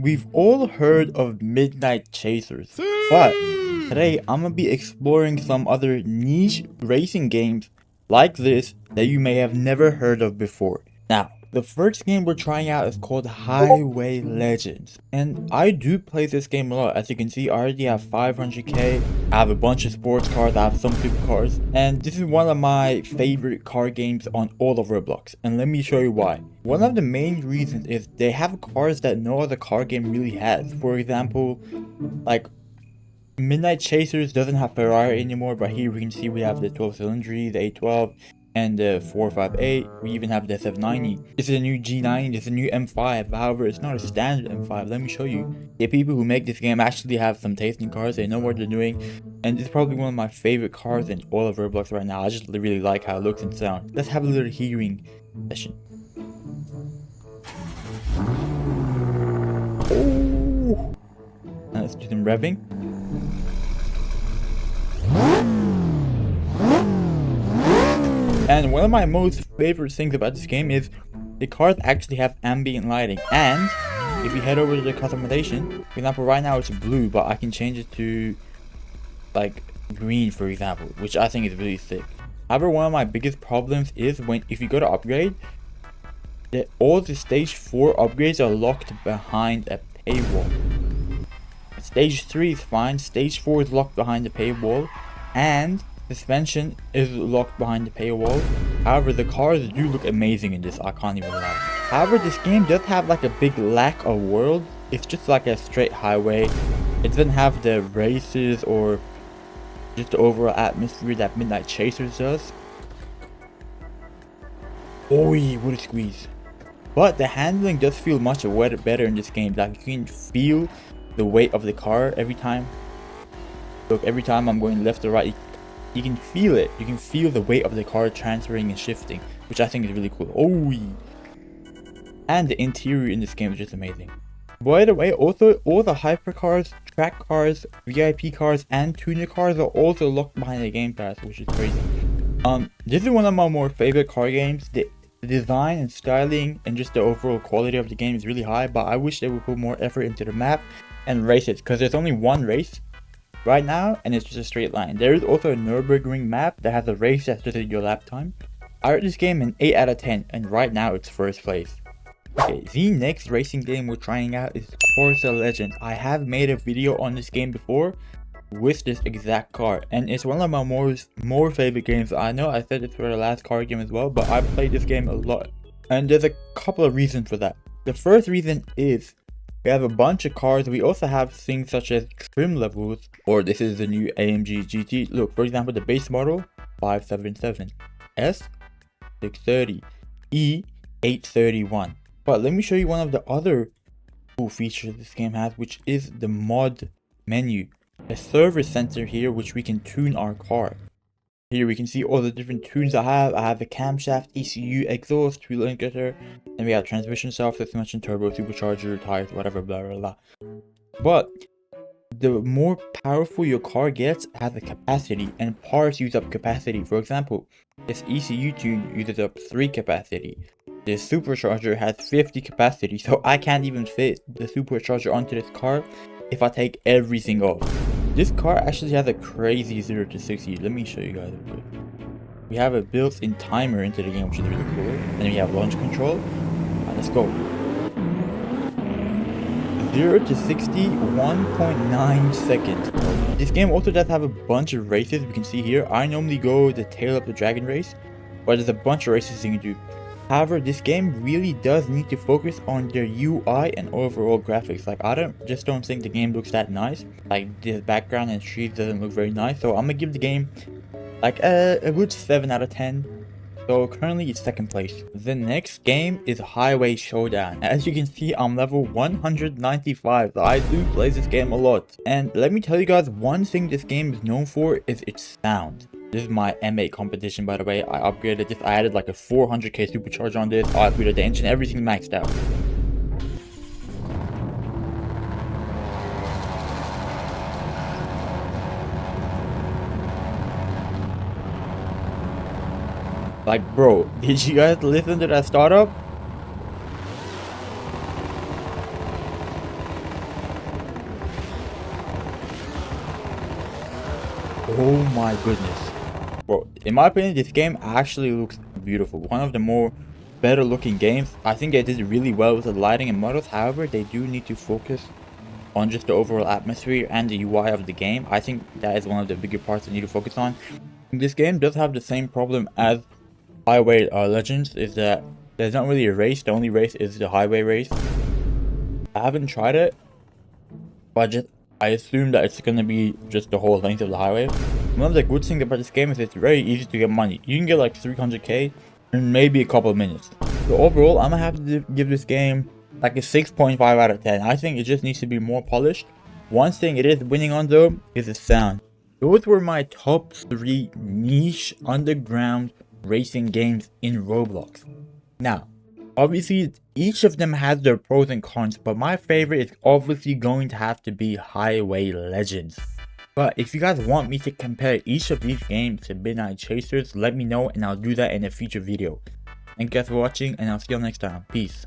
We've all heard of Midnight Chasers, but today I'm gonna be exploring some other niche racing games like this that you may have never heard of before. Now, the first game we're trying out is called Highway Legends, and I do play this game a lot. As you can see, I already have 500k, I have a bunch of sports cars, I have some supercars, and this is one of my favorite car games on all of Roblox, and let me show you why. One of the main reasons is they have cars that no other car game really has. For example, like Midnight Chasers doesn't have Ferrari anymore, but here we can see we have the 12 cylinder, the A12, and the 458. We even have the SF90. This is a new G90, this is a new M5. However, it's not a standard M5. Let me show you. The people who make this game actually have some taste in cars. They know what they're doing. And this is probably one of my favorite cars in all of Roblox right now. I just really like how it looks and sounds. Let's have a little hearing session. Oh! Now let's do some revving. And one of my most favorite things about this game is the cars actually have ambient lighting. And if you head over to the customization, for example, right now it's blue, but I can change it to like green, for example, which I think is really sick. However, one of my biggest problems is if you go to upgrade, all the stage 4 upgrades are locked behind a paywall. Stage 3 is fine, stage 4 is locked behind the paywall, and suspension is locked behind the paywall. However, the cars do look amazing in this, I can't even lie. However, this game does have like a big lack of world. It's just like a straight highway. It doesn't have the races or just the overall atmosphere that Midnight Chasers does. Oh, what a squeeze. But the handling does feel much better in this game. Like, you can feel the weight of the car every time. Look, every time I'm going left or right, you can feel it. You can feel the weight of the car transferring and shifting, which I think is really cool. Oh, and the interior in this game is just amazing. By the way, also all the hypercars, track cars, VIP cars, and tuner cars are also locked behind the game pass, which is crazy. This is one of my more favorite car games. The design and styling and just the overall quality of the game is really high, but I wish they would put more effort into the map and races, because there's only one race right now and it's just a straight line. There is also a Nürburgring map that has a race that's just your lap time. I rate this game an 8 out of 10, and right now it's first place. Okay, the next racing game we're trying out is Corsa Legends. I have made a video on this game before with this exact car, and it's one of my more favorite games. I know I said this for the last car game as well, but I played this game a lot, and there's a couple of reasons for that. The first reason is we have a bunch of cars. We also have things such as trim levels, or this is the new AMG GT. Look, for example, the base model 577, S 630, E 831. But let me show you one of the other cool features this game has, which is the mod menu. A service center here, which we can tune our car. Here we can see all the different tunes I have. I have a camshaft, ECU, exhaust, fuel injector, and we have transmission, self-suspension, turbo, supercharger, tires, whatever, blah blah blah. But the more powerful your car gets has a capacity, and parts use up capacity. For example, this ECU tune uses up 3 capacity. This supercharger has 50 capacity, so I can't even fit the supercharger onto this car if I take everything off. This car actually has a crazy 0 to 60. Let me show you guys real quick. We have a built-in timer into the game, which is really cool. And then we have launch control. Right, let's go. 0 to 60, 1.9 seconds. This game also does have a bunch of races. We can see here, I normally go the tail up the dragon race, but there's a bunch of races you can do. However, this game really does need to focus on their UI and overall graphics. Like, I don't think the game looks that nice. Like, the background and trees doesn't look very nice. So I'm gonna give the game like a good 7 out of 10. So currently it's second place. The next game is Highway Showdown. As you can see, I'm level 195. So I do play this game a lot. And let me tell you guys, one thing this game is known for is its sound. This is my M8 competition, by the way. I upgraded this. I added like a 400k supercharger on this. I upgraded the engine, everything maxed out. Like, bro, did you guys listen to that startup? Oh my goodness. Bro, in my opinion, this game actually looks beautiful. One of the more better looking games. I think they did really well with the lighting and models. However, they do need to focus on just the overall atmosphere and the UI of the game. I think that is one of the bigger parts they need to focus on. This game does have the same problem as Highway Legends, is that there's not really a race. The only race is the highway race. I haven't tried it, but I assume that it's gonna be just the whole length of the highway. One of the good things about this game is it's very easy to get money. You can get like 300k in maybe a couple of minutes. So overall, I'm gonna have to give this game like a 6.5 out of 10. I think it just needs to be more polished. One thing it is winning on though is the sound. Those were my top 3 niche underground racing games in Roblox. Now, obviously each of them has their pros and cons, but my favorite is obviously going to have to be Highway Legends. But if you guys want me to compare each of these games to Midnight Chasers, let me know and I'll do that in a future video. Thank you guys for watching, and I'll see you all next time. Peace.